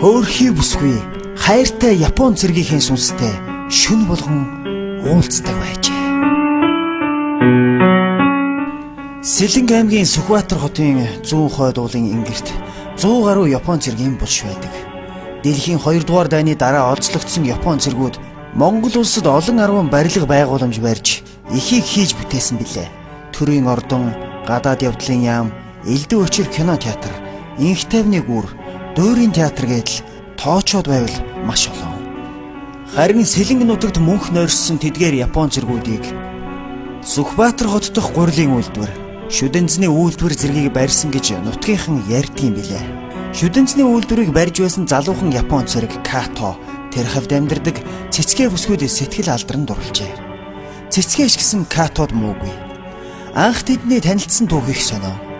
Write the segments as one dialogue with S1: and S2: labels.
S1: Хөөрхий бүсгүй хайртай Япон цэргийнхээ сүнстэй шүн болгон уулздаг байжээ. Сэлэнг аймгийн Сүхбаатар хотын зүүн хойд уулын ингэрт 100 гаруй Япон цэргийн булш байдаг. Дэлхийн 2 дугаар дайны дараа олзлогдсон Япон цэргүүд Монгол улсад олон арван барилга байгууламж барьж ихийг хийж бүтээсэн билээ. Төрийн ордон, гадаад явдлын яам, элдв өчир кино театр, инх тайвны гүр, дуурийн театр гэдэл тоочоод байвал маш олон. Харин Сэлэнг нутагт мөнх нойрссон тэдгээр Япон цэргүүдийг Сүхбаатар хот дахь гурилын үйлдвэр, шүдэнцний үйлдвэр зэргийг барьсан гэж нутгийнхан ярьдгийн билээ. Шүдэнцний үйлдвэрийг барьж байсан залуухан Япон цэрэг Като тэр хавьд амьдардаг цэцгээ бүсгүүд сэтгэл алдран дурлжээ. Цэцгээш гэсэн Катод муугүй. Анх тэдний танилцсан түүх их сонио.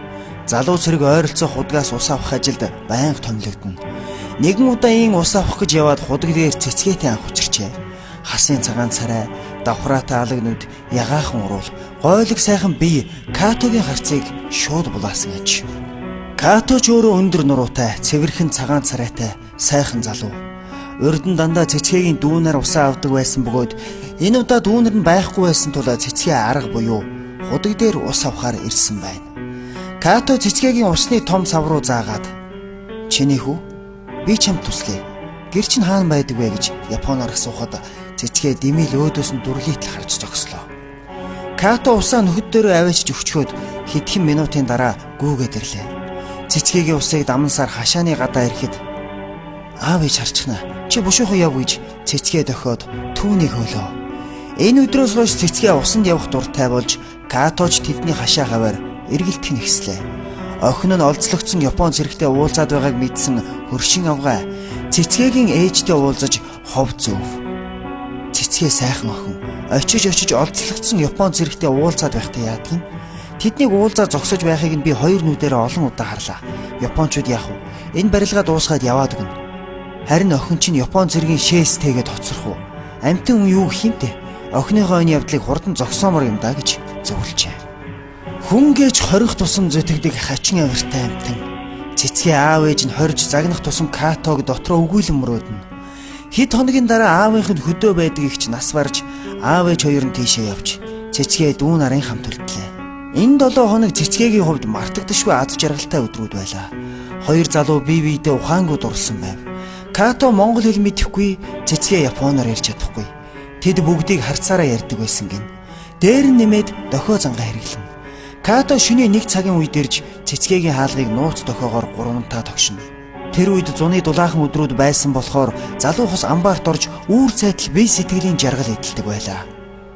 S1: Залуу цэрэг ойролцоох худгаас ус авах ажилд байнга томилогдно. Нэгэн удаа ийн ус авах гэж яваад худаг дээр цэцгээтэй анх учирчээ. Хасын цагаан царай, давхраатай алагнууд, ягаахан уруул, гойлог сайхан бие Катогийн харцыг шууд булаасан аж. Като ч өөрөө өндөр нуруутай, цэвэрхэн цагаан царайтай, сайхан залуу. Урд нь дандаа цэцгээгийн дүүнээр усаа авдаг байсан бөгөөд энэ удаа дүүнэр нь байхгүй байсан тул цэцгээ арга буюу худаг дээр ус авахар ирсэн байна. Като цэцгээгийн усны том сав руу заагаад "Чиний хүү? Би чамд туслая. Гэр чинь хаана байдаг вэ?" гэж Японоор асуухад цэцгээ дэмэл өөдөөс нь дүрлийтл харж зогслоо. Като усаа нөхөд дээр аваачиж өгчхөөд хэдхэн минутын дараа гүүгээд ирлээ. Цэцгээгийн усыг дамнасаар хашааны гадаа ирэхэд "Аав ээж харчихна. Чи бушуухан яв" гэж цэцгээ дохиод түүнийг хөөлөө. Энэ өдрөөс хойш цэцгээ усанд явах дуртай болж Каточ тэдний хашаа хаваар эргэлтэх нэгслээ. Охин нь олзлогдсон Япон цэрэгтэй уулзаад байгааг мэдсэн хөршин авгай цэцгээгийн ээжтэй уулзаж хов зөөв. Цэцгээ сайхан охин очиж олзлогдсон Япон цэрэгтэй уулзаад байхдаа яадаг юм? Тэднийг уулзаа зогсож байхыг нь би хоёр нүдээр олон удаа харлаа. Япончууд яах вэ? Энэ барилгаа дуусгаад яваад өгнө. Харин охин чинь Япон цэргийн шээстэйгээ тоцрох уу? Амтэн хүн юу гэх юм те? Охиныхоо энэ явдлыг хурдан зогсоомор юм да гэж зөвлөжээ. Хүн гэж хорих тусам зүтгэдэг хачин авиртай амтэн. Цэцгээ аав ээж нь хорж загнах тусам Катог дотроо өгүүлэн мөрөөднө. Хэд хоногийн дараа аавынхын хөдөө байдаг ихч нас барж аав ээж хоёр нь тийшээ явж цэцгээ дүүн нарын хамт үлдлээ. Энэ 7 хоног цэцгээгийн хувьд мартагдашгүй аз жаргалтай өдрүүд байлаа. Хоёр залуу бие биедээ ухаангууд дурлсан байв. Като монгол хэл мэдэхгүй, цэцгээ японоор ярьж чадахгүй. Тэд бүгдийг харцаараа ярьдаг байсан гин. Дээр нь нэмээд дохио зангаа хэрэглэнэ. Като шөнийн 1 цагийн үед ирж цэцгээгийн хаалгыг нууц дохиогоор 3 тогшино. Тэр үед зуны дулаахан өдрүүд байсан болохоор залуу хос амбаарт орж үүр цайтал бие сэтгэлийн жаргал эдэлдэг байлаа.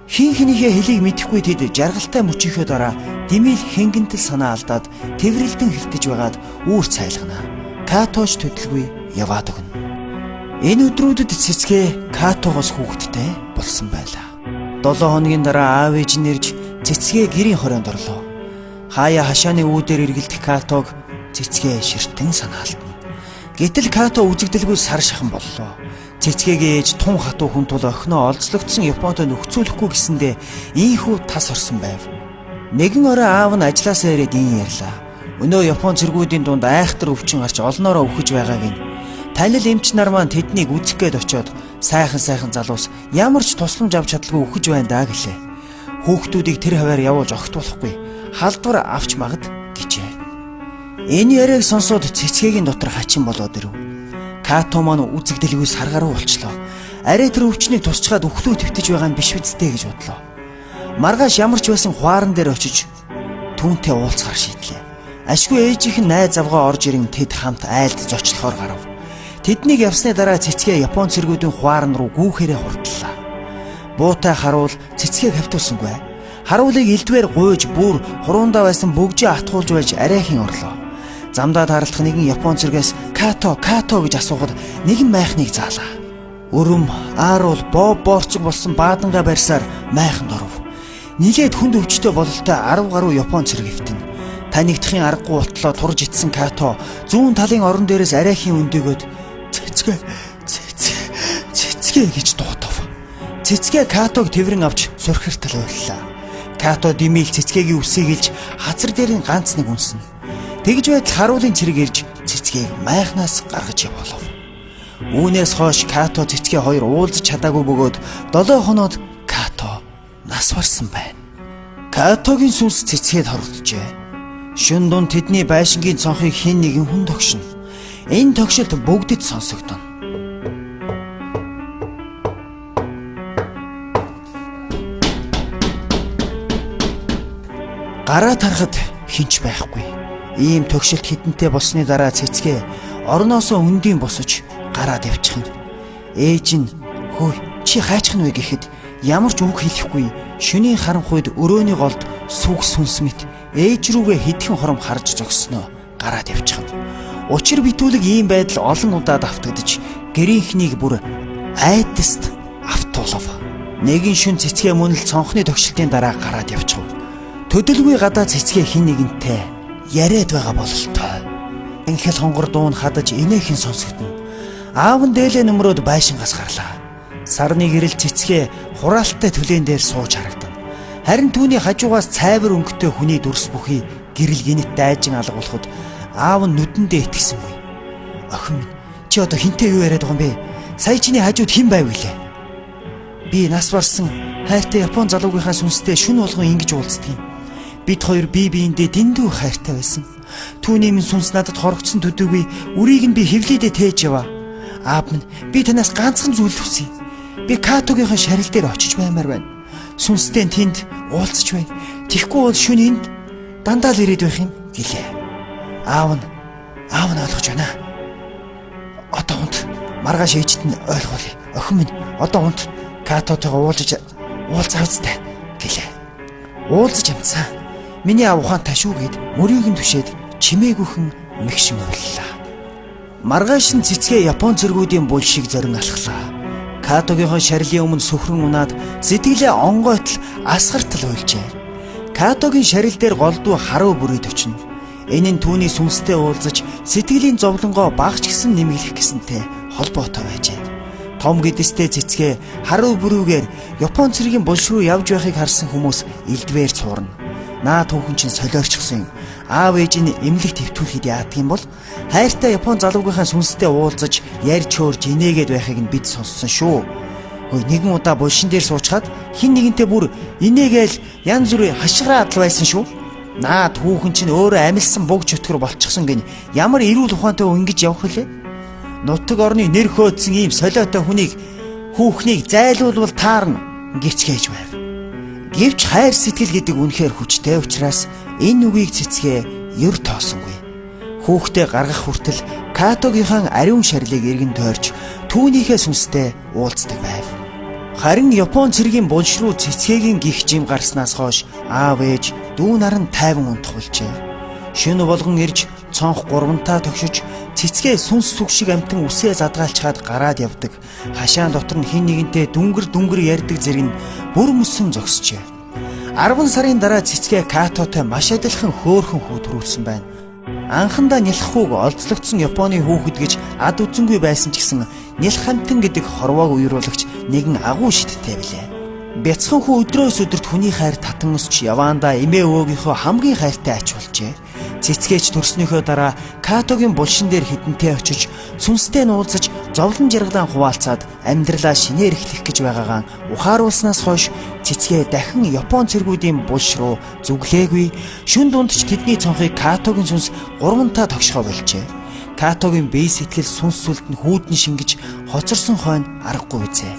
S1: Хин хинийхээ хэлийг мэдэхгүй тэд жаргалтай мөчийнхөө дараа дэмэл хэнгэнтэл санаа алдаад тэврэлтэн хилтэж байгаад үүр цайлгана. Каточ төдөлгүй яваад өгнө. Энэ өдрүүдэд цэцгээ Катогоос хүүхэдтэй болсон байлаа. 7 хоногийн дараа аав ээж нь ирж цэцгээ гэрийн хорионд орлоо. Хаяа хашааны үүдээр эргэлдэх Катог цэцгээ ширтэн санаалтна. Гэтэл Като үзэгдэлгүй сар шахан боллоо. Цэцгээгийн ээж тун хатуу хүн тул охиноо олзлогдсон Японд нөхцүүлэхгүй гэсэндээ ийхүү тас орсон байв. Нэгэн орой аав нь ажилласаа ирээд ийн ярьлаа. Өнөө Япон цэргүүдийн дунд айхтар өвчин гарч олноороо өвхөж байгааг нь танил эмч нар маань тэднийг үзэх гээд очиод сайхан залуус ямар ч тусламж авч чадалгүй өвхөж байна даа гэлээ. Хүүхдүүдийг тэр хаваар явуулж огт болохгүй. Халдвар авч магад гэжээ. Энэ яриаг сонсоод цэцгээгийн дотор хачин болоод ирэв. Като маань үзэгдэлгүй саргаруу болчлоо. Арай тэр өвчнийг тусчгаад өхлөө твтэж байгаа нь биш үсттэй гэж бодлоо. Маргааш ямар ч байсан хуаран дээр очиж түүнтэй уулзахар шийдлээ. Ашгүй ээжийнх нь найз авгаа орж ирэн тэд хамт айлд зочлохоор гарав. Тэднийг явсны дараа цэцгээ Япон цэргүүдийн хуаран руу гүүхээрээ хурдлаа. Буутай харуул цэцгээг хавтуулсангүй. Харуулыг элдвээр гуйж бүр хуруундаа байсан бөгжөө атгуулж байж арайхийн орлоо. Замдаа тааралдах нэгэн Япон цэргээс Като гэж асуухад нэгэн майхныг заалаа. Өрөм, ааруул, боорцог болсон баадангаа барьсаар майханд оров. Нилээд хүнд өвчтөй бололтой 10 гаруй Япон цэрэг эвтэн. Танигдахын аргагүй болтлоо турж итсэн Като зүүн талын орон дээрээс арайхийн өндөгөөд цэцгээ гэж дуутав. Цэцгээ Катог тэврэн авч сөрхөртөл байлаа. Като димэл цэцгээгийн үсийг илж хазар дээр нь ганц нэг үнсэн. Тэгж байтал харуулын цэрэг ирж цэцгийг майхнаас гаргаж явуулав. Үүнээс хойш Като цэцгээ хоёр уулзах чадаагүй бөгөөд 7 хоноод Като нас барсан байна. Катогийн сүнс цэцгээд хорогджээ. Шүн дунд тэдний байшингийн цонхыг хэн нэгэн хүн тогшино. Энэ тогшилт бүгдэд сонсогдоно. Гараа тарахад хинч байхгүй. Ийм тогшилт хідэнтэй болсны дараа цэцгээ орноосоо өндөйн босож гараад явчихна. Ээж нь "Хөөе, чи хайчих нь вэ?" гэхэд ямар ч үг хэлэхгүй шөнийн харанхуйд өрөөний голд сүг сүнс мэт ээж рүүгээ хэдхэн хором харж зогсноо гараад явчихна. Учир битүүлэг ийм байдал олон удаа давтагдж гэрийнхнийг бүр айдаст автуулав. Нэгэн шүн цэцгээ мөн л цонхны тогшилтын дараа гараад явчихв. Төдөлгүй гадаа цэцгээ хин нэгэнтэй яриад байгаа бололтой. Инхэл хонгор дуун хадаж инээхэн сонсогдно. Аав нь дээлээ нөмрөөд байшингаас гарлаа. Сарны гэрэл цэцгээ хураалттай түлэн дээр сууж харагдана. Харин түүний хажуугаас цайвар өнгөтэй хүний дүрс бүхий гэрэл гинэт дайжин алга болоход аав нь нүдэндээ итгэсэнгүй. "Охин минь, чи одоо хинтээ юу яриад байгаа юм бэ? Сая чиний хажууд хэн байв вүлээ?" "Би нас барсан хайртай Япон залуугийнхаа сүнстэй шүн болгон ингэж уулздаг юм. Бид хоёр бие биендээ дэндүү хайртай байсан. Түүний минь сүнс надад хорогдсон төдийгүй үрийг нь би хэвлийдээ тээж яваа. Аав минь, би танаас ганцхан зүйл хүсье. Би Катогийнхаа шарил дээр очиж баймаар байна. Сүнстэй тэнд уулзч бай. Тэгэхгүй бол шүн энд дандаа л ирээд байх юм" гэлээ. Аав нь ойлгож байна. "Одоо унт маргааш ээжт нь ойлгуулъя. Охин минь, одоо унт Катотойгоо уулзаа үстэй" гэлээ. Уулзаж амтсан. Миний аав ухаантай шүү гэд мөрийг нь түшээд чимээгүйхэн мэгшин уйллаа. Маргааш нь цэцгээ Япон цэргүүдийн буль шиг зорин алхлаа. Катогийнхоо шарилын өмнө сөхрөн унаад сэтгэлээ онгойтл асгартал уйлжээ. Катогийн шарил дээр голдуу харуу бүрийд очино. Энэ нь түүний сүнстэй уулзаж сэтгэлийн зовлонгоо багч гисэн нэмэгдэх гэсэнтэй холбоотой байжээ. Том гэдэстэй цэцгээ харуу бүрүүгээр Япон цэргийн булш руу явж байхыг харсан хүмүүс элдвээр цуурна. Наа түүхэн чинь солиорчсон юм. Аав ээж нь эмнэлэг твтүүлэхэд яадаг юм бол хайртай Япон залуугийнхаа сүнстэй уулзаж ярьж хөөрж инээгээд байхыг нь бид сонссон шүү. Хөөе, нэгэн удаа булшин дээр суучгаад хин нэгэнтэй бүр инээгээл янз бүрийн хашгираа адал байсан шүү. Наа түүхэн чинь өөрөө амилсан буг чөтгөр болчихсон гин ямар эрүүл ухаантай ингэж явах вүлээ? Нутаг орны нэр хөөдсөн ийм солиотой хүнийг хүүхнийг зайлуулбал таарна гэрчгээж байв. Гэвч хайр сэтгэл гэдэг үнэхээр хүчтэй учраас энэ үгийг цэцгээ ер тоосонгүй. Хүүхдээ гаргах хүртэл Катогийнхаа ариун шарилыг эргэн тойрч түүнийхээ сүнстэй уулздаг байв. Харин Япон цэргийн булш руу цэцгээгийн гих жим гарснаас хойш аав ээж дүү нар нь тайван унтхуулжээ. Шөнө болгон ирж цонх гурвантаа тогшиж цэцгээ сүнс сүг шиг амтан үсээ задгаалчгаад гараад явдаг. Хашаан дотор нь хин нэгэнтэй дүнгэр ярьдаг зэрэг нь бүр мөсөн зогсжээ. 10 сарын дараа цэцгээ Катотой маш адилхан хөөрхөн хүү төрүүлсэн байна. Анхандаа нялх хүүг олзлогдсон Японы хүүхэд гэж ад үзэнгүй байсан ч гэсэн нялх хамтан гэдэг хорвоог уйруулагч нэгэн агуу шидтэй билээ. Бяцхан хүү өдрөөс өдөрт хүний хайр татан өсч яваандаа эмээ өвөөгийнхөө хамгийн хайртай ач болжээ. Цэцгээч төрснөөхөө дараа Катогийн булшин дээр хідэнтэй очиж сүнстэй нь уулзаж зовлон жаргалаа хуваалцаад амьдралаа шинээр эхлэх гэж байгаагаа ухааруулснаас хойш цэцгээ дахин Япон цэргүүдийн булш руу зүглээгүй. Шүн дунд ч тэдний цонхыг Катогийн сүнс гурвантаа тогшгоо болжээ. Катогийн бие сэтгэл сүнс сүлд нь хүүдэн шингэж хоцорсон хойно аргагүй үзээ.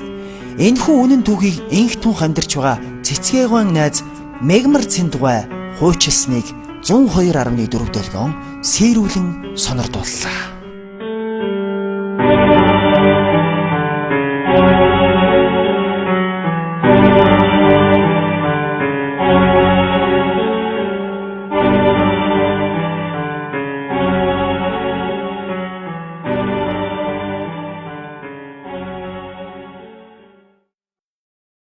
S1: Энэхүү үнэн түүхийг инх түнх амьдарч байгаа цэцгээгийн найз Мегмар Цэндугай хуучилсныг 102.4 дэлгэн сэрүүлэн сонирдууллаа.